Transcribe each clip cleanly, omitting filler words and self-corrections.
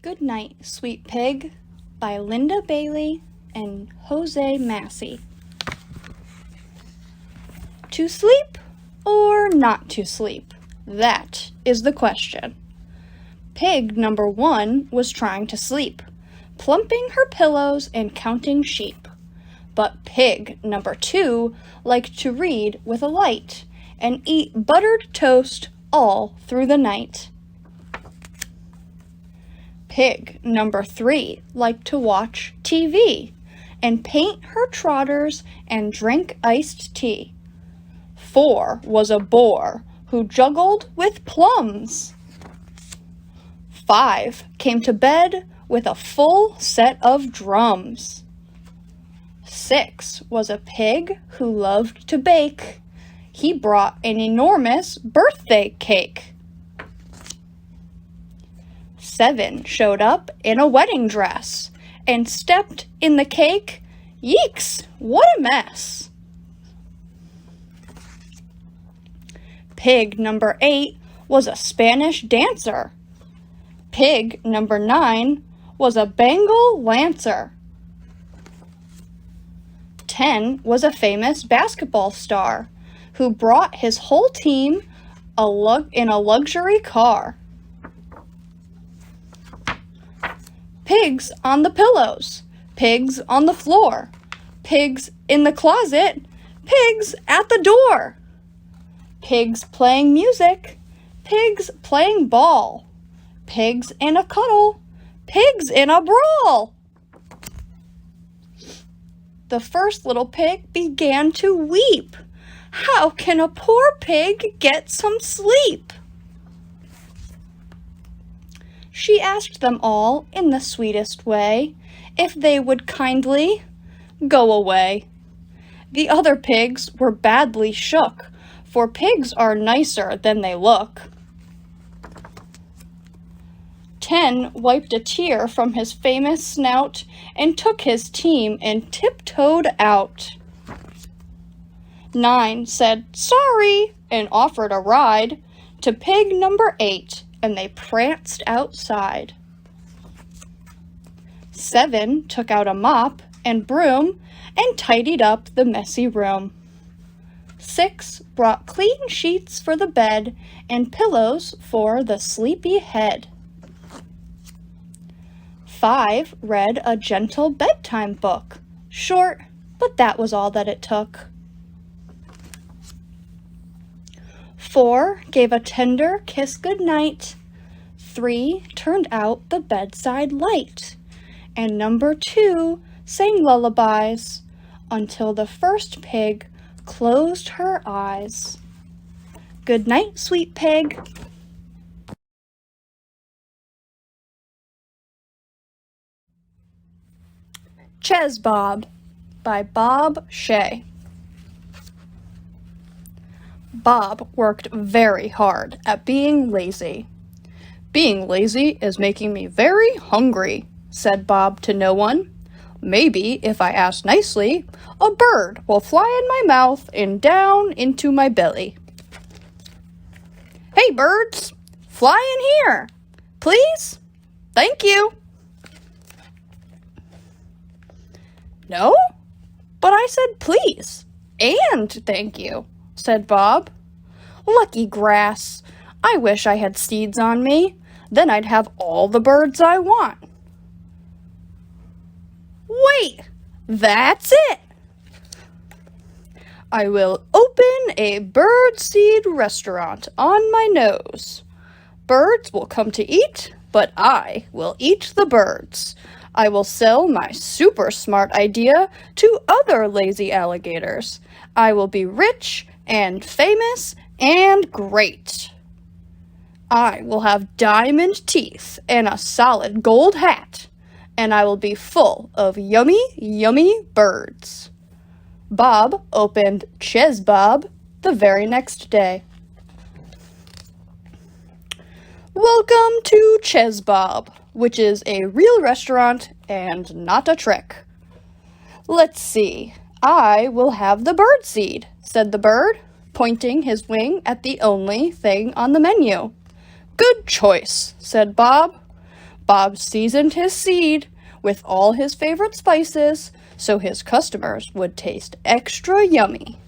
Goodnight, Sweet Pig by Linda Bailey and Jose Massey. To sleep or not to sleep? That is the question. Pig number 1 was trying to sleep, plumping her pillows and counting sheep. But pig number 2 liked to read with a light and eat buttered toast all through the night. Pig number 3 liked to watch TV and paint her trotters and drink iced tea. 4 was a bore who juggled with plums. 5 came to bed with a full set of drums. 6 was a pig who loved to bake. He brought an enormous birthday cake. 7 showed up in a wedding dress and stepped in the cake. Yeeks, what a mess! Pig number 8 was a Spanish dancer. Pig number 9 was a Bengal lancer. 10 was a famous basketball star who brought his whole team in a luxury car. Pigs on the pillows, pigs on the floor, pigs in the closet, pigs at the door. Pigs playing music, pigs playing ball, pigs in a cuddle, pigs in a brawl. The first little pig began to weep. How can a poor pig get some sleep? She asked them all in the sweetest way if they would kindly go away. The other pigs were badly shook, for pigs are nicer than they look. 10 wiped a tear from his famous snout and took his team and tiptoed out. 9 said sorry and offered a ride to pig number 8, and they pranced outside. 7 took out a mop and broom and tidied up the messy room. 6 brought clean sheets for the bed and pillows for the sleepy head. 5 read a gentle bedtime book, short, but that was all that it took. 4 gave a tender kiss goodnight. 3 turned out the bedside light. And number 2 sang lullabies until the first pig closed her eyes. Good night, sweet pig. Chez by Chez. Bob worked very hard at being lazy. Being lazy is making me very hungry, said Bob to no one. Maybe if I ask nicely, a bird will fly in my mouth and down into my belly. Hey birds, fly in here, please. Thank you. No, but I said please and thank you, said Bob. Lucky grass, I wish I had seeds on me, then I'd have all the birds I want. Wait, that's it! I will open a birdseed restaurant on my nose. Birds will come to eat, but I will eat the birds. I will sell my super smart idea to other lazy alligators. I will be rich and famous and great. I will have diamond teeth and a solid gold hat, and I will be full of yummy, yummy birds. Bob opened Chez the very next day. Welcome to Chez, which is a real restaurant and not a trick. Let's see, I will have the birdseed, said the bird, pointing his wing at the only thing on the menu. Good choice, said Bob. Bob seasoned his seed with all his favorite spices so his customers would taste extra yummy.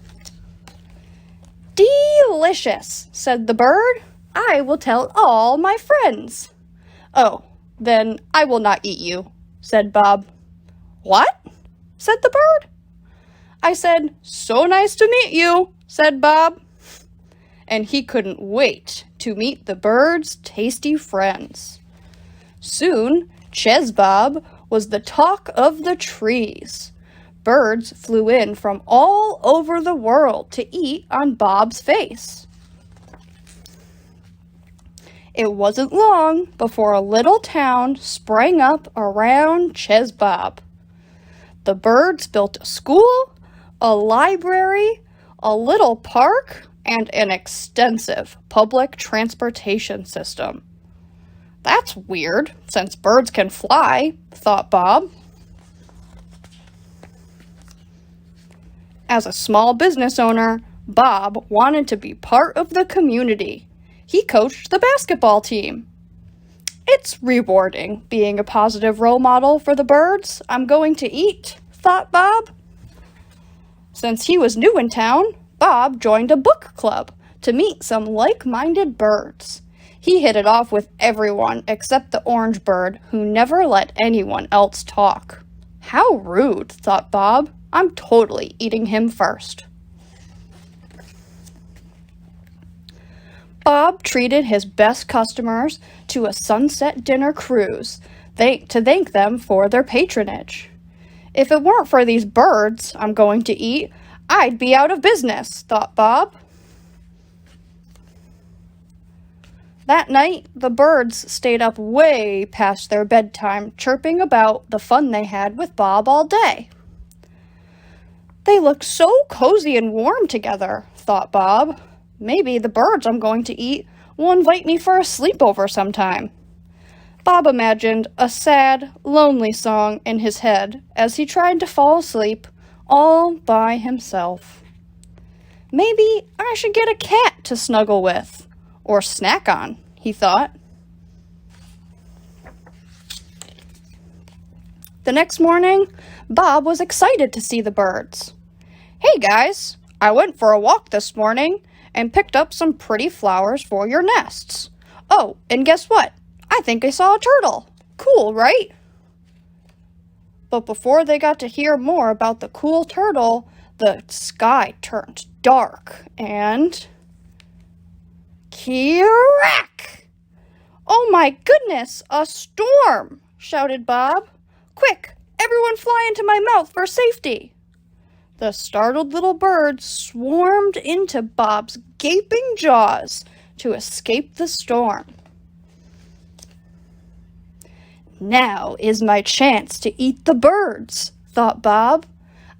"Delicious," said the bird. "I will tell all my friends." "Oh, then I will not eat you," said Bob. "What?" said the bird. "I said, 'So nice to meet you,'" said Bob. And he couldn't wait to meet the bird's tasty friends. Soon, Chez Bob was the talk of the trees. Birds flew in from all over the world to eat on Bob's face. It wasn't long before a little town sprang up around Chez Bob. The birds built a school, a library, a little park, and an extensive public transportation system. "That's weird, since birds can fly," thought Bob. As a small business owner, Bob wanted to be part of the community. He coached the basketball team. "It's rewarding being a positive role model for the birds I'm going to eat," thought Bob. Since he was new in town, Bob joined a book club to meet some like-minded birds. He hit it off with everyone except the orange bird, who never let anyone else talk. "How rude," thought Bob. "I'm totally eating him first." Bob treated his best customers to a sunset dinner cruise to thank them for their patronage. "If it weren't for these birds I'm going to eat, I'd be out of business," thought Bob. That night, the birds stayed up way past their bedtime, chirping about the fun they had with Bob all day. "They look so cozy and warm together," thought Bob. "Maybe the birds I'm going to eat will invite me for a sleepover sometime." Bob imagined a sad, lonely song in his head as he tried to fall asleep all by himself. "Maybe I should get a cat to snuggle with, or snack on," he thought. The next morning, Bob was excited to see the birds. "Hey guys, I went for a walk this morning and picked up some pretty flowers for your nests. Oh, and guess what? I think I saw a turtle. Cool, right?" But before they got to hear more about the cool turtle, the sky turned dark and... Crack! "Oh my goodness, a storm!" shouted Bob. "Quick, everyone fly into my mouth for safety." The startled little birds swarmed into Bob's gaping jaws to escape the storm. "Now is my chance to eat the birds," thought Bob.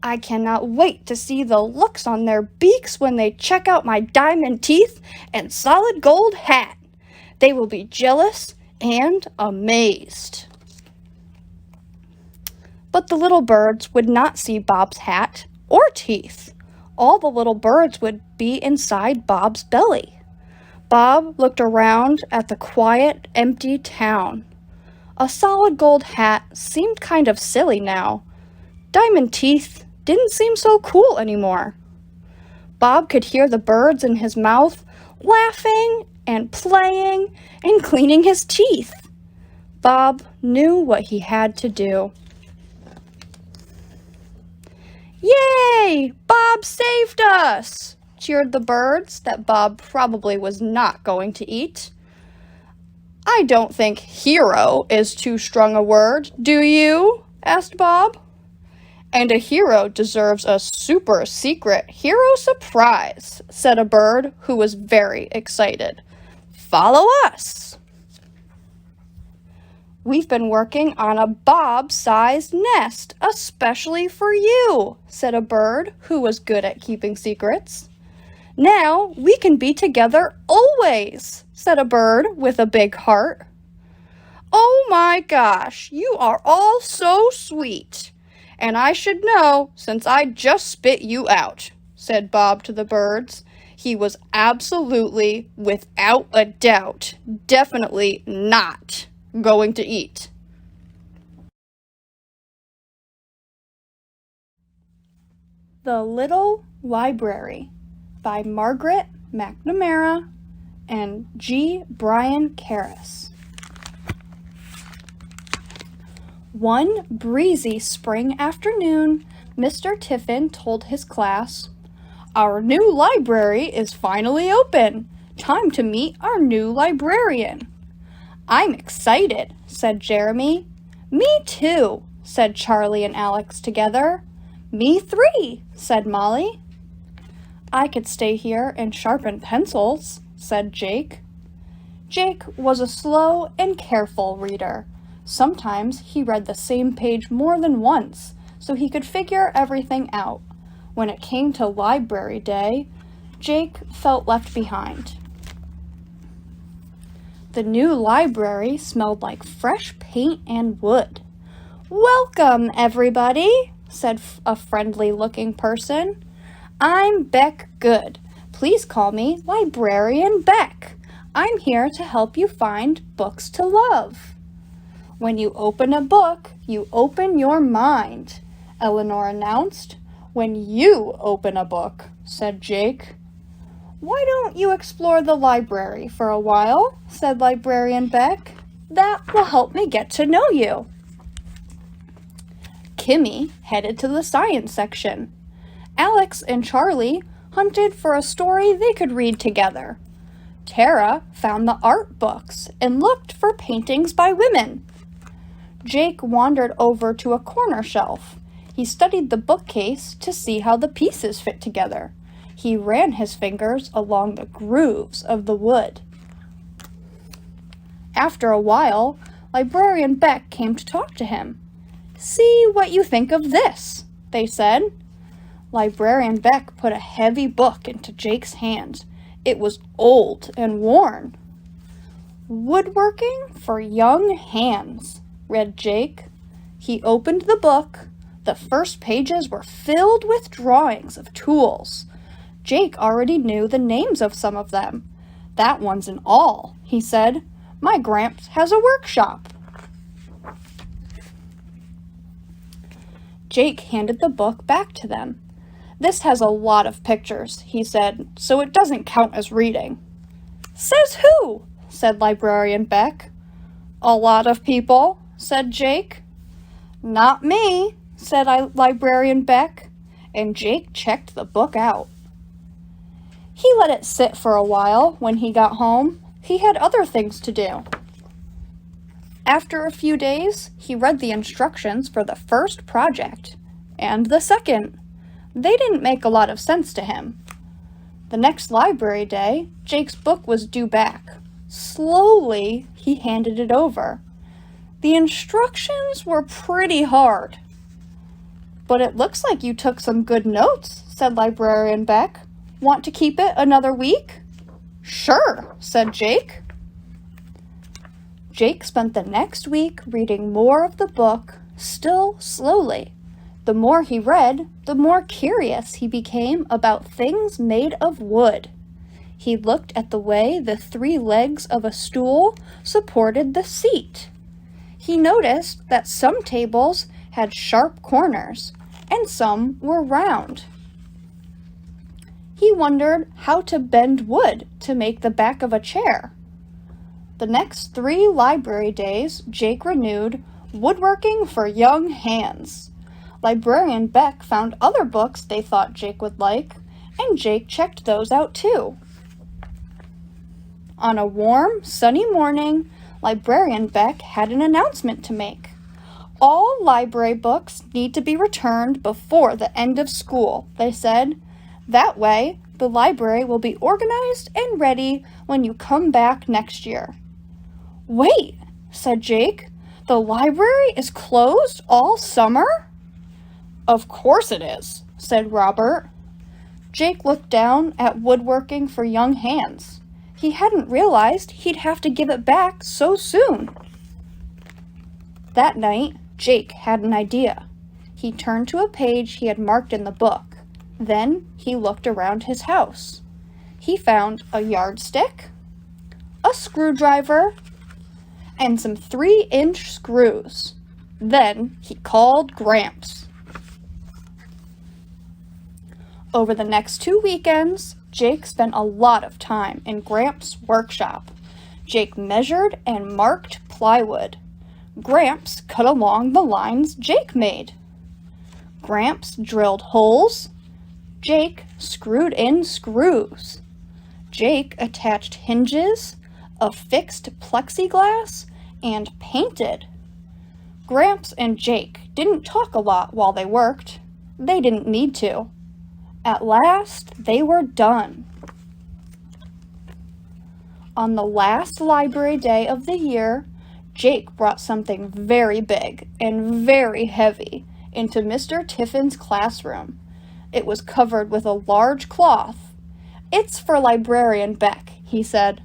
"I cannot wait to see the looks on their beaks when they check out my diamond teeth and solid gold hat. They will be jealous and amazed." But the little birds would not see Bob's hat or teeth. All the little birds would be inside Bob's belly. Bob looked around at the quiet, empty town. A solid gold hat seemed kind of silly now. Diamond teeth didn't seem so cool anymore. Bob could hear the birds in his mouth laughing and playing and cleaning his teeth. Bob knew what he had to do. "Yay! Bob saved us!" cheered the birds that Bob probably was not going to eat. "I don't think hero is too strong a word, do you?" asked Bob. "And a hero deserves a super secret hero surprise," said a bird who was very excited. "Follow us." "We've been working on a Bob-sized nest, especially for you," said a bird who was good at keeping secrets. "Now we can be together always," said a bird with a big heart. "Oh my gosh, you are all so sweet. And I should know since I just spit you out," said Bob to the birds. He was absolutely, without a doubt, definitely not going to eat. The Little Library by Margaret McNamara and G. Brian Karras. One breezy spring afternoon, Mr. Tiffin told his class, "Our new library is finally open. Time to meet our new librarian." "I'm excited," said Jeremy. "Me too," said Charlie and Alex together. "Me three," said Molly. "I could stay here and sharpen pencils," said Jake. Jake was a slow and careful reader. Sometimes he read the same page more than once, so he could figure everything out. When it came to library day, Jake felt left behind. The new library smelled like fresh paint and wood. "Welcome, everybody," said a friendly-looking person. "I'm Beck Good. Please call me Librarian Beck. I'm here to help you find books to love." "When you open a book, you open your mind," Eleanor announced. "When you open a book," said Jake. "Why don't you explore the library for a while?" said Librarian Beck. "That will help me get to know you." Kimmy headed to the science section. Alex and Charlie hunted for a story they could read together. Tara found the art books and looked for paintings by women. Jake wandered over to a corner shelf. He studied the bookcase to see how the pieces fit together. He ran his fingers along the grooves of the wood. After a while, Librarian Beck came to talk to him. "See what you think of this," they said. Librarian Beck put a heavy book into Jake's hand. It was old and worn. "Woodworking for Young Hands," read Jake. He opened the book. The first pages were filled with drawings of tools. Jake already knew the names of some of them. "That one's an awl," he said. "My Gramps has a workshop." Jake handed the book back to them. "This has a lot of pictures," he said, "so it doesn't count as reading." "Says who?" said Librarian Beck. "A lot of people," said Jake. "Not me," said Librarian Beck, and Jake checked the book out. He let it sit for a while when he got home. He had other things to do. After a few days, he read the instructions for the first project, and the second. They didn't make a lot of sense to him. The next library day, Jake's book was due back. Slowly, he handed it over. The instructions were pretty hard. "But it looks like you took some good notes," said Librarian Beck. "Want to keep it another week?" "Sure," said Jake. Jake spent the next week reading more of the book, still slowly. The more he read, the more curious he became about things made of wood. He looked at the way the three legs of a stool supported the seat. He noticed that some tables had sharp corners, and some were round. He wondered how to bend wood to make the back of a chair. The next 3 library days, Jake renewed Woodworking for Young Hands. Librarian Beck found other books they thought Jake would like, and Jake checked those out too. On a warm, sunny morning, Librarian Beck had an announcement to make. "All library books need to be returned before the end of school," they said. "That way, the library will be organized and ready when you come back next year." "Wait," said Jake, "the library is closed all summer?" "Of course it is," said Robert. Jake looked down at Woodworking for Young Hands. He hadn't realized he'd have to give it back so soon. That night, Jake had an idea. He turned to a page he had marked in the book. Then he looked around his house. He found a yardstick, a screwdriver, and some 3-inch screws. Then he called Gramps. Over the next 2 weekends, Jake spent a lot of time in Gramps' workshop. Jake measured and marked plywood. Gramps cut along the lines Jake made. Gramps drilled holes. Jake screwed in screws. Jake attached hinges, affixed plexiglass, and painted. Gramps and Jake didn't talk a lot while they worked. They didn't need to. At last, they were done. On the last library day of the year, Jake brought something very big and very heavy into Mr. Tiffin's classroom. It was covered with a large cloth. "It's for Librarian Beck," he said.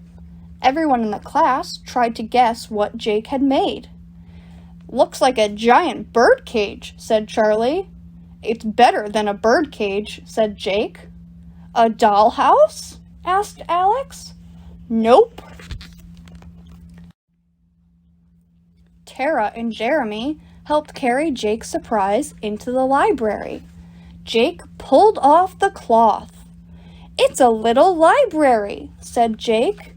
Everyone in the class tried to guess what Jake had made. "Looks like a giant bird cage," said Charlie. "It's better than a bird cage," said Jake. "A dollhouse?" asked Alex. "Nope." Tara and Jeremy helped carry Jake's surprise into the library. Jake pulled off the cloth. "It's a little library," said Jake.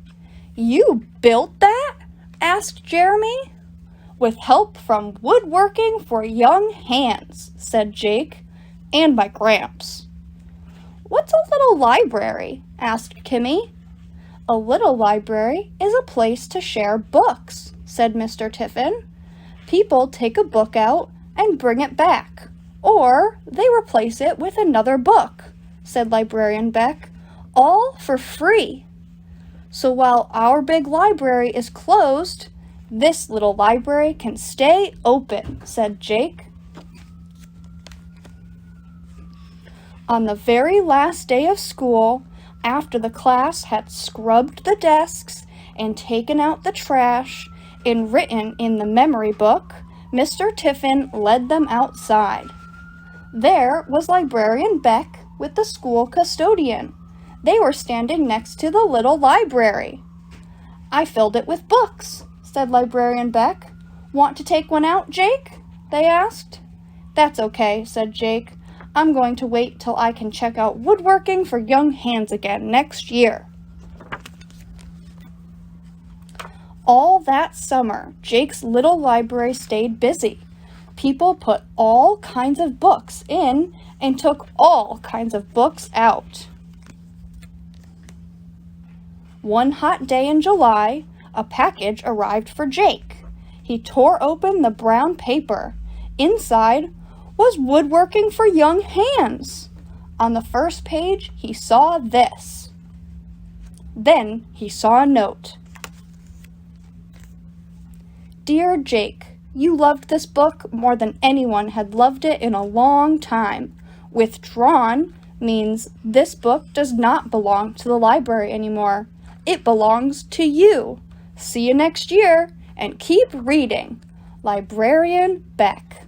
"You built that?" asked Jeremy. "With help from Woodworking for Young Hands," said Jake, "and my Gramps." "What's a little library?" asked Kimmy. "A little library is a place to share books," said Mr. Tiffin. "People take a book out and bring it back, or they replace it with another book," said Librarian Beck, "all for free. So while our big library is closed, this little library can stay open," said Jake. On the very last day of school, after the class had scrubbed the desks and taken out the trash and written in the memory book, Mr. Tiffin led them outside. There was Librarian Beck with the school custodian. They were standing next to the little library. "I filled it with books," said Librarian Beck. "Want to take one out, Jake?" they asked. "That's okay," said Jake. "I'm going to wait till I can check out Woodworking for Young Hands again next year." All that summer, Jake's little library stayed busy. People put all kinds of books in and took all kinds of books out. One hot day in July, a package arrived for Jake. He tore open the brown paper. Inside was Woodworking for Young Hands. On the first page, he saw this. Then he saw a note. "Dear Jake, you loved this book more than anyone had loved it in a long time. Withdrawn means this book does not belong to the library anymore. It belongs to you. See you next year, and keep reading. Librarian Beck."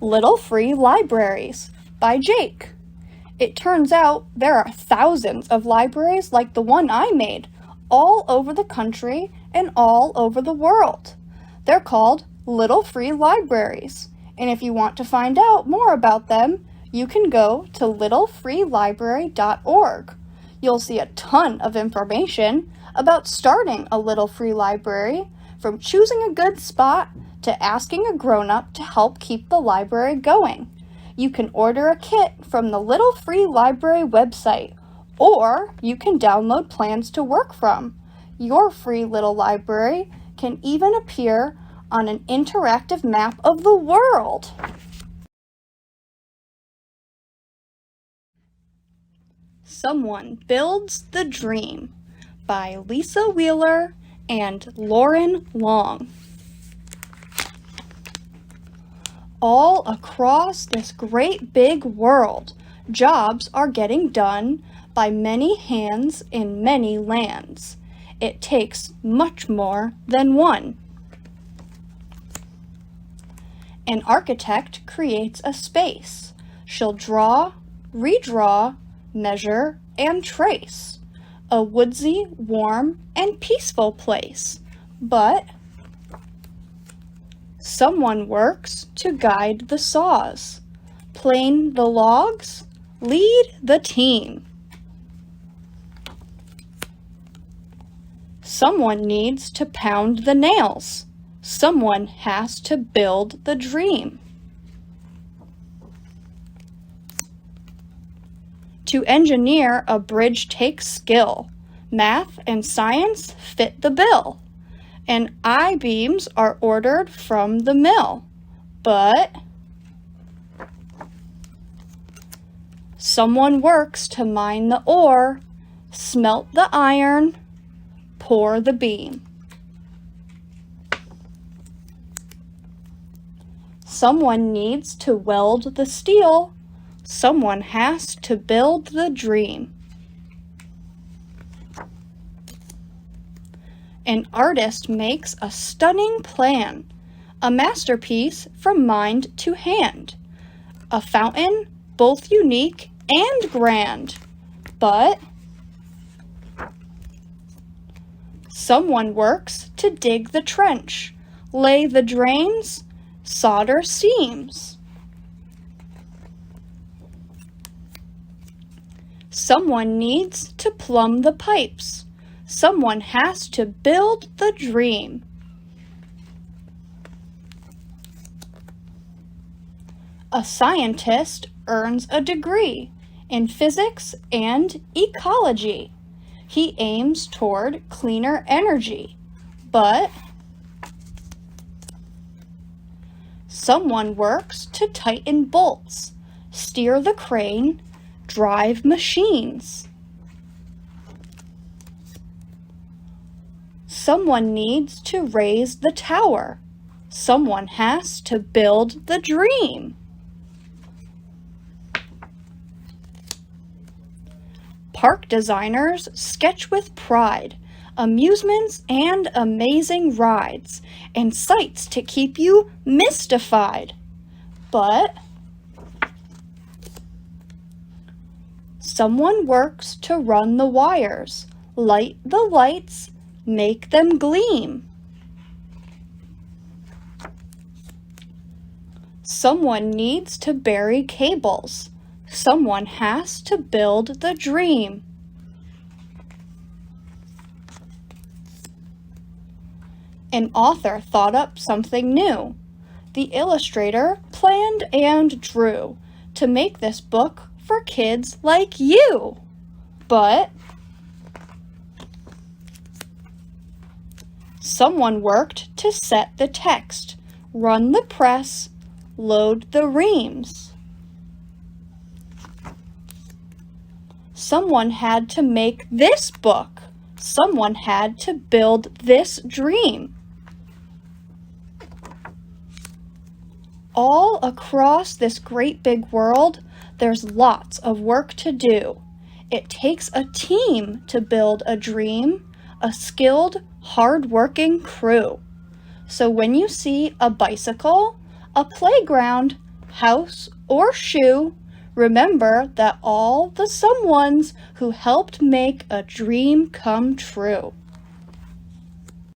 Little Free Libraries by Jake. It turns out there are thousands of libraries like the one I made, all over the country and all over the world. They're called Little Free Libraries, and if you want to find out more about them, you can go to littlefreelibrary.org. You'll see a ton of information about starting a Little Free Library, from choosing a good spot to asking a grown-up to help keep the library going. You can order a kit from the Little Free Library website, or you can download plans to work from. Your free little library can even appear on an interactive map of the world. Someone Builds the Dream by Lisa Wheeler and Lauren Long. All across this great big world, jobs are getting done by many hands in many lands. It takes much more than one. An architect creates a space. She'll draw, redraw, measure, and trace. a woodsy, warm, and peaceful place. But someone works to guide the saws, plane the logs, lead the team. Someone needs to pound the nails. Someone has to build the dream. To engineer a bridge takes skill. Math and science fit the bill. And I-beams are ordered from the mill. But someone works to mine the ore, smelt the iron, pour the beam. Someone needs to weld the steel. Someone has to build the dream. An artist makes a stunning plan, a masterpiece from mind to hand, a fountain both unique and grand. But someone works to dig the trench, lay the drains, solder seams. Someone needs to plumb the pipes. Someone has to build the dream. A scientist earns a degree in physics and ecology. He aims toward cleaner energy, but someone works to tighten bolts, steer the crane, drive machines. Someone needs to raise the tower. Someone has to build the dream. Park designers sketch with pride, amusements and amazing rides, and sights to keep you mystified. But someone works to run the wires, light the lights, make them gleam. Someone needs to bury cables. Someone has to build the dream. An author thought up something new. The illustrator planned and drew to make this book for kids like you. But someone worked to set the text, run the press, load the reams. Someone had to make this book. Someone had to build this dream. All across this great big world, there's lots of work to do. It takes a team to build a dream, a skilled, hard-working crew. So when you see a bicycle, a playground, house, or shoe, remember that all the someones who helped make a dream come true.